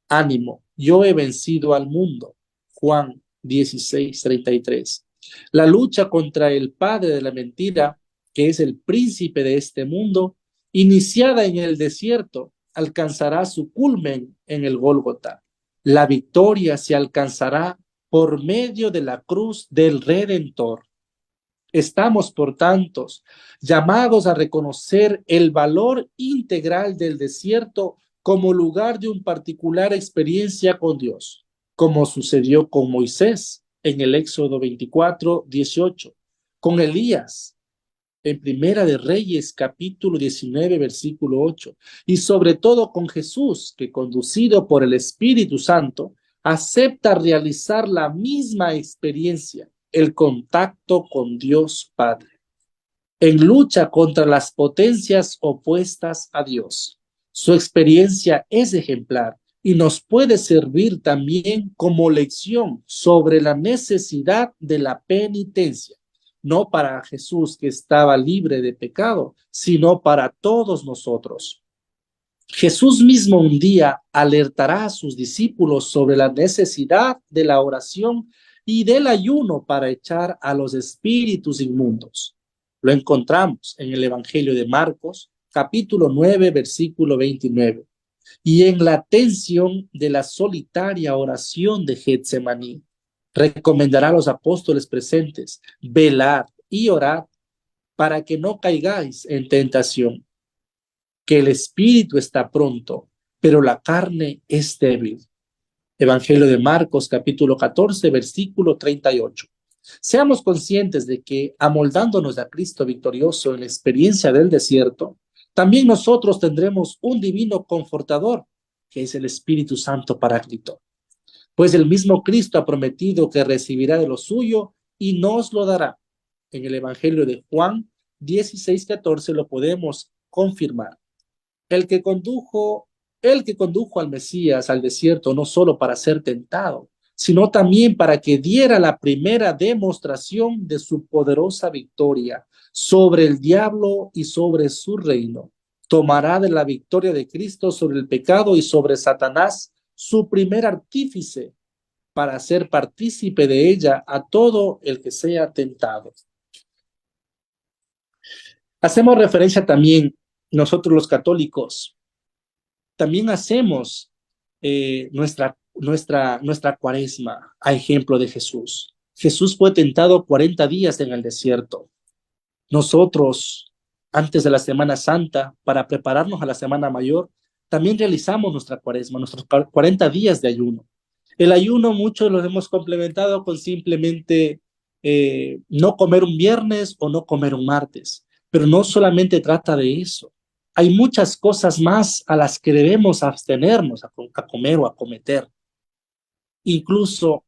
Ánimo, yo he vencido al mundo. Juan 16, 33. La lucha contra el padre de la mentira, que es el príncipe de este mundo, iniciada en el desierto, alcanzará su culmen en el Gólgota. La victoria se alcanzará por medio de la cruz del Redentor. Estamos, por tanto, llamados a reconocer el valor integral del desierto como lugar de una particular experiencia con Dios, como sucedió con Moisés en el Éxodo 24, 18, con Elías en Primera de Reyes, capítulo 19, versículo 8, y sobre todo con Jesús, que conducido por el Espíritu Santo, acepta realizar la misma experiencia, el contacto con Dios Padre, en lucha contra las potencias opuestas a Dios. Su experiencia es ejemplar y nos puede servir también como lección sobre la necesidad de la penitencia, no para Jesús, que estaba libre de pecado, sino para todos nosotros. Jesús mismo un día alertará a sus discípulos sobre la necesidad de la oración y del ayuno para echar a los espíritus inmundos. Lo encontramos en el Evangelio de Marcos, capítulo 9, versículo 29, y en la tensión de la solitaria oración de Getsemaní. Recomendará a los apóstoles presentes: velad y orad para que no caigáis en tentación, que el espíritu está pronto, pero la carne es débil. Evangelio de Marcos, capítulo 14, versículo 38. Seamos conscientes de que, amoldándonos a Cristo victorioso en la experiencia del desierto, también nosotros tendremos un divino confortador, que es el Espíritu Santo Paráclito. Pues el mismo Cristo ha prometido que recibirá de lo suyo y nos lo dará. En el Evangelio de Juan 16, 14 lo podemos confirmar. El que condujo al Mesías al desierto no solo para ser tentado, sino también para que diera la primera demostración de su poderosa victoria sobre el diablo y sobre su reino. Tomará de la victoria de Cristo sobre el pecado y sobre Satanás su primer artífice, para ser partícipe de ella a todo el que sea tentado. Hacemos referencia también, nosotros los católicos, también hacemos nuestra cuaresma a ejemplo de Jesús. Jesús fue tentado 40 días en el desierto. Nosotros, antes de la Semana Santa, para prepararnos a la Semana Mayor, también realizamos nuestra cuaresma, nuestros 40 días de ayuno. El ayuno muchos lo hemos complementado con simplemente no comer un viernes o no comer un martes, pero no solamente trata de eso. Hay muchas cosas más a las que debemos abstenernos a comer o a cometer. Incluso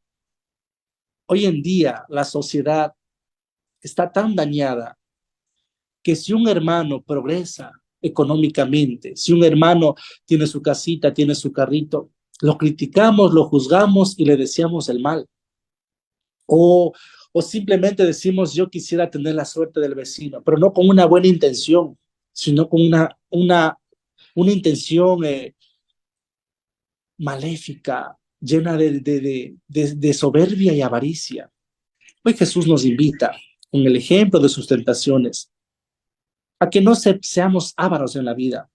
hoy en día la sociedad está tan dañada que si un hermano progresa económicamente, si un hermano tiene su casita, tiene su carrito, lo criticamos, lo juzgamos y le deseamos el mal. O simplemente decimos: yo quisiera tener la suerte del vecino, pero no con una buena intención, sino con una intención maléfica, llena de soberbia y avaricia. Hoy Jesús nos invita, con el ejemplo de sus tentaciones, a que no seamos ávaros en la vida,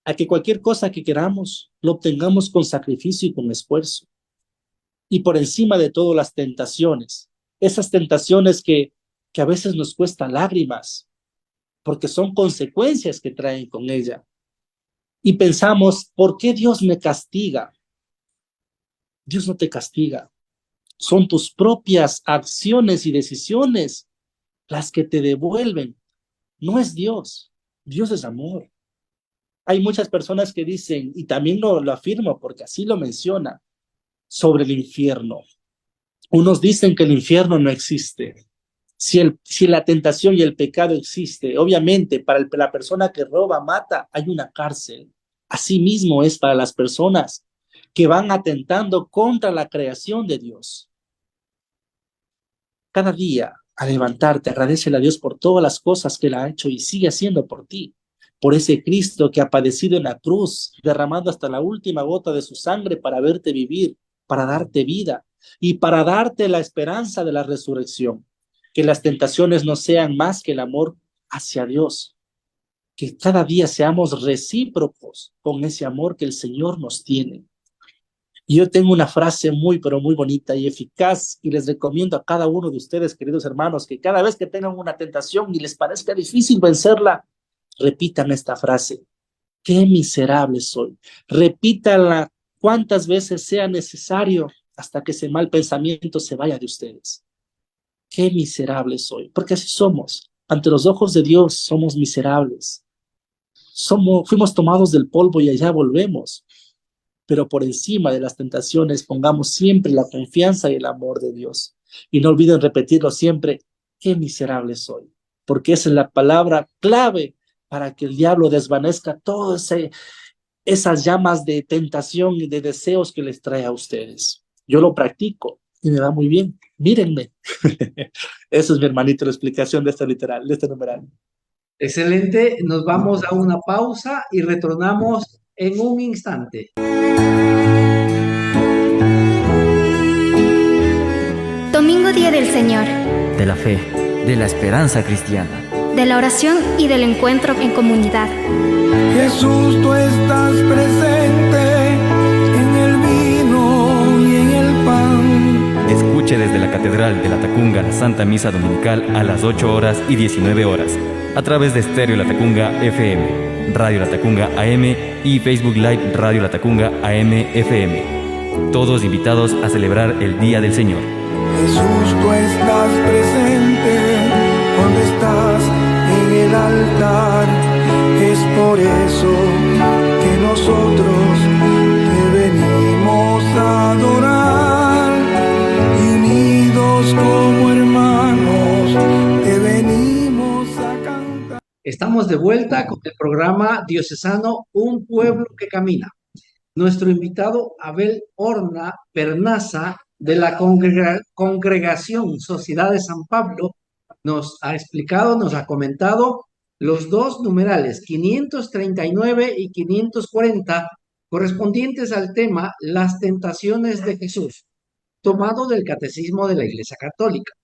a que cualquier cosa que queramos lo obtengamos con sacrificio y con esfuerzo. Y por encima de todo, las tentaciones, esas tentaciones que a veces nos cuestan lágrimas, porque son consecuencias que traen con ella. Y pensamos: ¿por qué Dios me castiga? Dios no te castiga. Son tus propias acciones y decisiones las que te devuelven. No es Dios. Dios es amor. Hay muchas personas que dicen, y también lo afirmo porque así lo menciona, sobre el infierno. Unos dicen que el infierno no existe. Si la tentación y el pecado existe, obviamente para la persona que roba, mata, hay una cárcel. Asimismo es para las personas que van atentando contra la creación de Dios. Cada día, al levantarte, agradécele a Dios por todas las cosas que Él ha hecho y sigue haciendo por ti. Por ese Cristo que ha padecido en la cruz, derramando hasta la última gota de su sangre para verte vivir, para darte vida y para darte la esperanza de la resurrección. Que las tentaciones no sean más que el amor hacia Dios. Que cada día seamos recíprocos con ese amor que el Señor nos tiene. Y yo tengo una frase pero muy bonita y eficaz, y les recomiendo a cada uno de ustedes, queridos hermanos, que cada vez que tengan una tentación y les parezca difícil vencerla, repitan esta frase: qué miserable soy. Repítanla cuantas veces sea necesario hasta que ese mal pensamiento se vaya de ustedes. Qué miserable soy, porque así somos. Ante los ojos de Dios somos miserables. Fuimos tomados del polvo y allá volvemos. Pero por encima de las tentaciones pongamos siempre la confianza y el amor de Dios. Y no olviden repetirlo siempre: qué miserable soy. Porque esa es la palabra clave para que el diablo desvanezca todas esas llamas de tentación y de deseos que les trae a ustedes. Yo lo practico y me va muy bien. Mírenme. Eso es, mi hermanito, la explicación de este numeral. Excelente, nos vamos a una pausa y retornamos en un instante. Domingo Día del Señor, De la fe, de la esperanza cristiana. de la oración y del encuentro en comunidad. Jesús, tú estás presente en el vino y en el pan. Escuche desde la Catedral de la Tacunga la Santa Misa Dominical a las 8 horas y 19 horas, a través de Estéreo La Tacunga FM, Radio La Tacunga AM y Facebook Live Radio La Tacunga AM FM. Todos invitados a celebrar el Día del Señor. Jesús, tú estás presente cuando estás en el altar. Es por eso que nosotros te venimos a adorar. Y unidos como hermanos te venimos a cantar. Estamos de vuelta con el programa diocesano Un Pueblo que Camina. Nuestro invitado Abel Horna Pernaza, de la Congregación Sociedad de San Pablo, nos ha explicado, nos ha comentado los dos numerales 539 y 540 correspondientes al tema Las tentaciones de Jesús, tomado del Catecismo de la Iglesia Católica.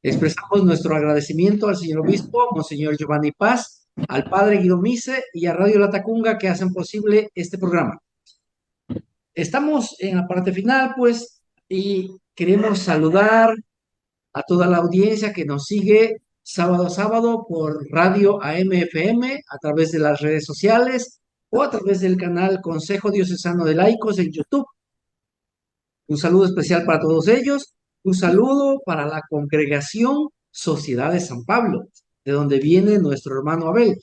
Expresamos nuestro agradecimiento al señor obispo, Monseñor Giovanni Paz, al padre Guido Mise y a Radio La Tacunga, que hacen posible este programa. Estamos en la parte final, pues, y queremos saludar a toda la audiencia que nos sigue sábado a sábado por Radio AM/FM, a través de las redes sociales o a través del canal Consejo Diocesano de Laicos en YouTube. Un saludo especial para todos ellos. Un saludo para la Congregación Sociedad de San Pablo, de donde viene nuestro hermano Abel.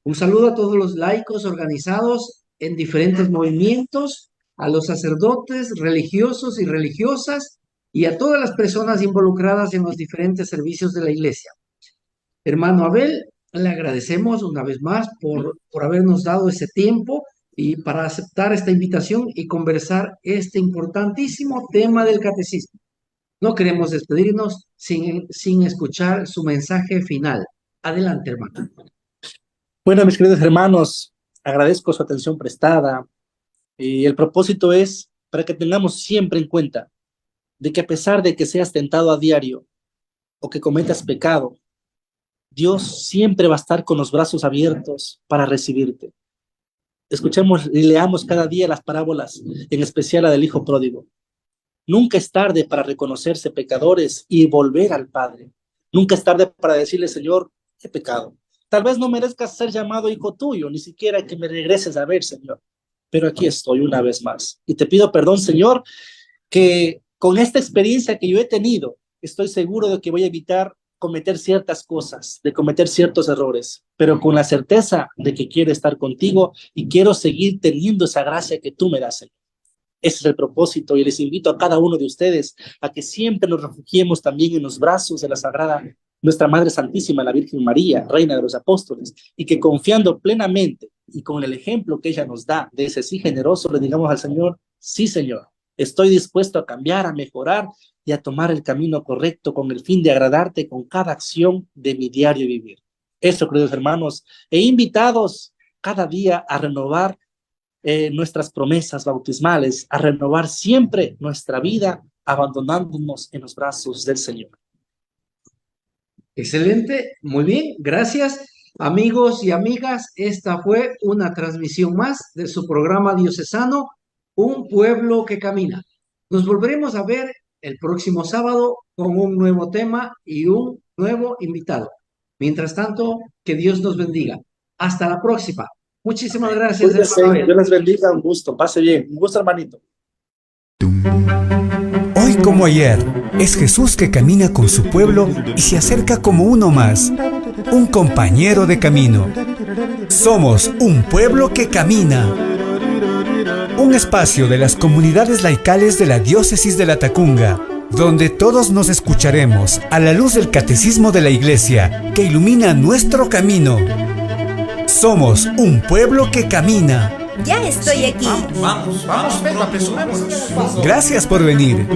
Un saludo a todos los laicos organizados en diferentes movimientos, a los sacerdotes religiosos y religiosas y a todas las personas involucradas en los diferentes servicios de la Iglesia. Hermano Abel, le agradecemos una vez más por habernos dado ese tiempo y para aceptar esta invitación y conversar este importantísimo tema del catecismo. No queremos despedirnos sin escuchar su mensaje final. Adelante, hermano. Bueno, mis queridos hermanos, agradezco su atención prestada y el propósito es para que tengamos siempre en cuenta de que a pesar de que seas tentado a diario o que cometas pecado, Dios siempre va a estar con los brazos abiertos para recibirte. Escuchemos y leamos cada día las parábolas, en especial la del Hijo Pródigo. Nunca es tarde para reconocerse pecadores y volver al Padre. Nunca es tarde para decirle: Señor, he pecado. Tal vez no merezcas ser llamado hijo tuyo, ni siquiera que me regreses a ver, Señor. Pero aquí estoy una vez más. Y te pido perdón, Señor, que con esta experiencia que yo he tenido, estoy seguro de que voy a evitar cometer ciertas cosas, de cometer ciertos errores, pero con la certeza de que quiero estar contigo y quiero seguir teniendo esa gracia que tú me das, Señor. Ese es el propósito y les invito a cada uno de ustedes a que siempre nos refugiemos también en los brazos de la Sagrada, nuestra Madre Santísima, la Virgen María, Reina de los Apóstoles, y que confiando plenamente y con el ejemplo que ella nos da de ese sí generoso, le digamos al Señor, sí Señor, estoy dispuesto a cambiar, a mejorar y a tomar el camino correcto con el fin de agradarte con cada acción de mi diario vivir. Eso, queridos hermanos, e invitados cada día a renovar nuestras promesas bautismales, a renovar siempre nuestra vida, abandonándonos en los brazos del Señor. Excelente, muy bien, gracias. Amigos y amigas, esta fue una transmisión más de su programa diocesano, Un Pueblo que Camina. Nos volveremos a ver el próximo sábado con un nuevo tema y un nuevo invitado. Mientras tanto, que Dios nos bendiga. Hasta la próxima. Muchísimas gracias, hermano. Dios les bendiga, un gusto, pase bien, un gusto, hermanito. Hoy como ayer, es Jesús que camina con su pueblo y se acerca como uno más, un compañero de camino. Somos un pueblo que camina. Un espacio de las comunidades laicales de la Diócesis de La Tacunga, donde todos nos escucharemos a la luz del Catecismo de la Iglesia que ilumina nuestro camino. Somos un pueblo que camina. Ya estoy aquí. Vamos, venga, apresurémonos. Gracias por venir.